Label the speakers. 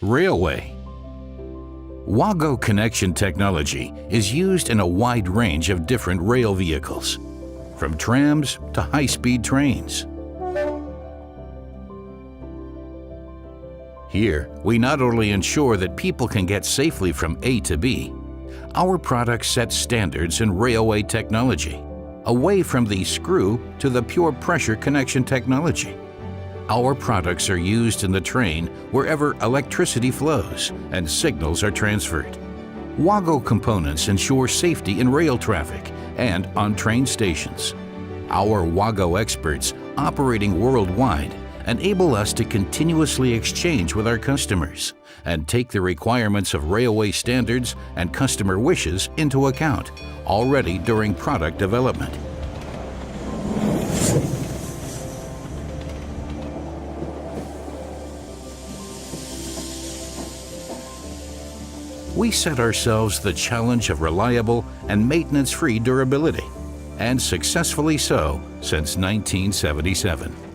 Speaker 1: Railway. WAGO connection technology is used in a wide range of different rail vehicles, from trams to high-speed trains. Here, we not only ensure that people can get safely from A to B, our products set standards in railway technology, away from the screw to the pure pressure connection technology. Our products are used in the train wherever electricity flows and signals are transferred. WAGO components ensure safety in rail traffic and on train stations. Our WAGO experts operating worldwide enable us to continuously exchange with our customers and take the requirements of railway standards and customer wishes into account already during product development. We set ourselves the challenge of reliable and maintenance-free durability, and successfully so since 1977.